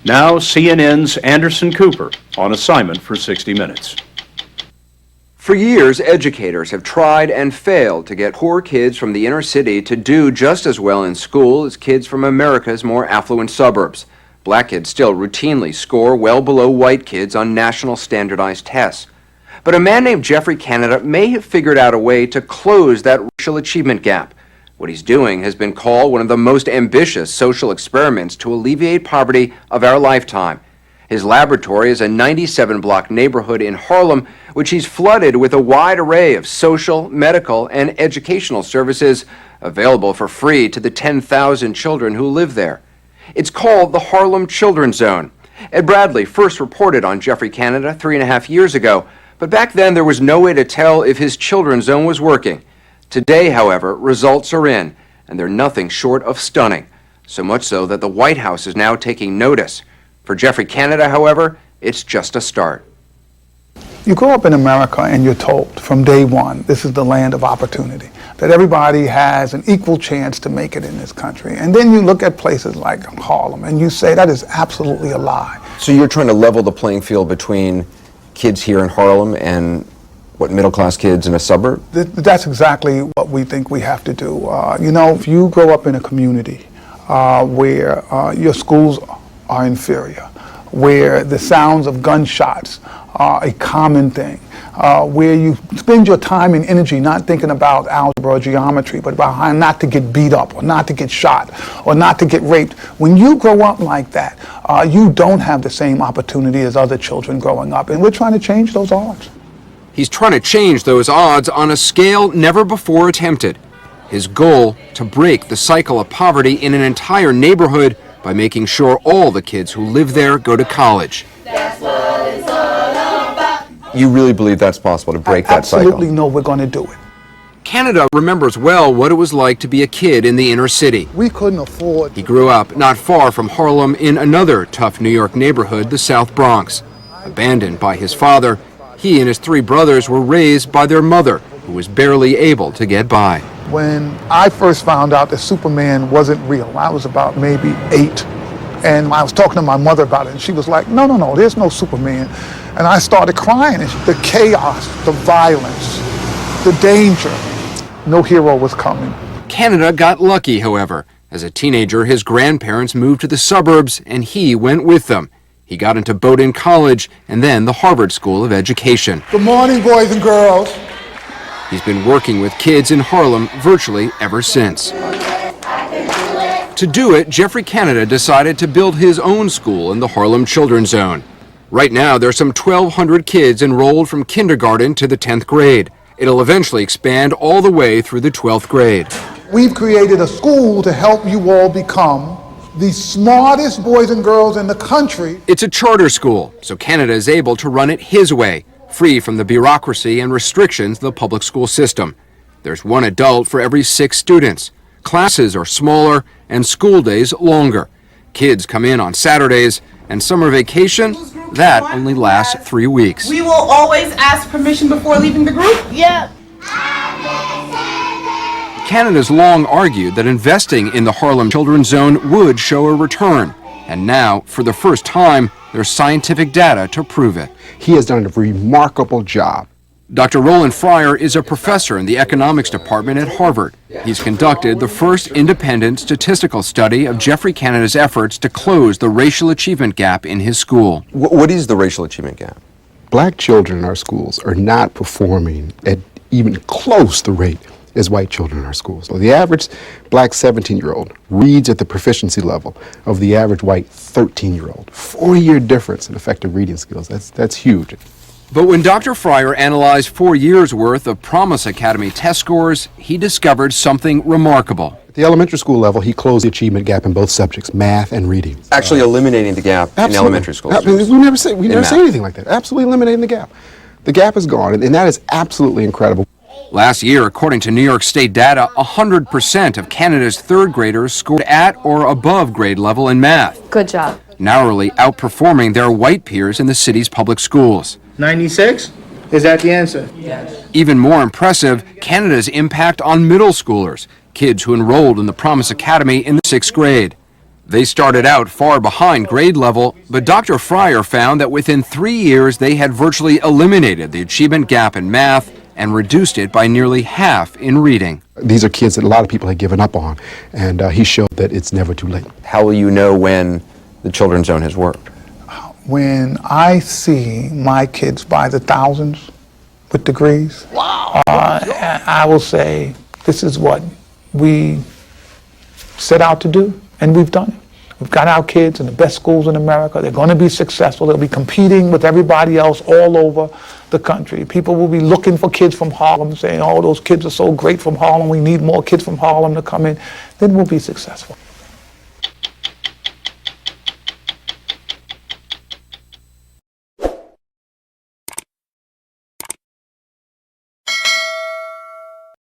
Now CNN's Anderson Cooper on assignment for 60 Minutes. For years, educators have tried and failed to get poor kids from the inner city to do just as well in school as kids from America's more affluent suburbs. Black kids still routinely score well below white kids on national standardized tests. But a man named Jeffrey Canada may have figured out a way to close that racial achievement gap. What he's doing has been called one of the most ambitious social experiments to alleviate poverty of our lifetime. His laboratory is a 97-block neighborhood in Harlem, which he's flooded with a wide array of social, medical, and educational services available for free to the 10,000 children who live there. It's called the Harlem Children's Zone. Ed Bradley first reported on Jeffrey Canada 3.5 years ago, but back then there was no way to tell if his children's zone was working. Today, however, results are in, and they're nothing short of stunning. So much so that the White House is now taking notice. For Jeffrey Canada, however, it's just a start. You grow up in America and you're told from day one, this is the land of opportunity, that everybody has an equal chance to make it in this country. And then you look at places like Harlem and you say that is absolutely a lie. So you're trying to level the playing field between kids here in Harlem and middle-class kids in a suburb? That's exactly what we think we have to do. If you grow up in a community where your schools are inferior, where the sounds of gunshots are a common thing, where you spend your time and energy not thinking about algebra or geometry, but about how not to get beat up or not to get shot or not to get raped. When you grow up like that, you don't have the same opportunity as other children growing up, and we're trying to change those odds. He's trying to change those odds on a scale never before attempted. His goal, to break the cycle of poverty in an entire neighborhood by making sure all the kids who live there go to college. That's what it's all about. You really believe that's possible, to break that cycle? Absolutely know we're going to do it. Canada remembers well what it was like to be a kid in the inner city. We couldn't afford. He grew up not far from Harlem in another tough New York neighborhood, the South Bronx. Abandoned by his father, he and his 3 brothers were raised by their mother, who was barely able to get by. When I first found out that Superman wasn't real, I was about maybe 8. And I was talking to my mother about it, and she was like, no, there's no Superman. And I started crying, and the chaos, the violence, the danger, no hero was coming. Canada got lucky, however. As a teenager, his grandparents moved to the suburbs, and he went with them. He got into Bowdoin College and then the Harvard School of Education. Good morning, boys and girls. He's been working with kids in Harlem virtually ever since. To do it, Jeffrey Canada decided to build his own school in the Harlem Children's Zone. Right now, there's some 1,200 kids enrolled from kindergarten to the 10th grade. It'll eventually expand all the way through the 12th grade. We've created a school to help you all become the smartest boys and girls in the country. It's a charter school, so Canada is able to run it his way, free from the bureaucracy and restrictions of the public school system. There's 1 adult for every 6 students. Classes are smaller and school days longer. Kids come in on Saturdays, and summer vacation, that only lasts 3 weeks. We will always ask permission before leaving the group? Yep. Canada's long argued that investing in the Harlem Children's Zone would show a return. And now, for the first time, there's scientific data to prove it. He has done a remarkable job. Dr. Roland Fryer is a professor in the economics department at Harvard. He's conducted the first independent statistical study of Jeffrey Canada's efforts to close the racial achievement gap in his school. What is the racial achievement gap? Black children in our schools are not performing at even close the rate as white children in our schools. So the average black 17-year-old reads at the proficiency level of the average white 13-year-old. 4-year difference in effective reading skills. That's huge. But when Dr. Fryer analyzed 4 years' worth of Promise Academy test scores, he discovered something remarkable. At the elementary school level, he closed the achievement gap in both subjects, math and reading. Actually eliminating the gap in elementary school. We never say anything like that. Absolutely eliminating the gap. The gap is gone, and that is absolutely incredible. Last year, according to New York State data, 100% of Canada's 3rd graders scored at or above grade level in math. Good job. Narrowly outperforming their white peers in the city's public schools. 96? Is that the answer? Yes. Even more impressive, Canada's impact on middle schoolers, kids who enrolled in the Promise Academy in the 6th grade. They started out far behind grade level, but Dr. Fryer found that within 3 years they had virtually eliminated the achievement gap in math and reduced it by nearly half in reading. These are kids that a lot of people had given up on, and he showed that it's never too late. How will you know when the Children's Zone has worked? When I see my kids by the thousands with degrees, I will say this is what we set out to do, and we've done it. We've got our kids in the best schools in America. They're going to be successful. They'll be competing with everybody else all over the country. People will be looking for kids from Harlem, saying, oh, those kids are so great from Harlem. We need more kids from Harlem to come in. Then we'll be successful.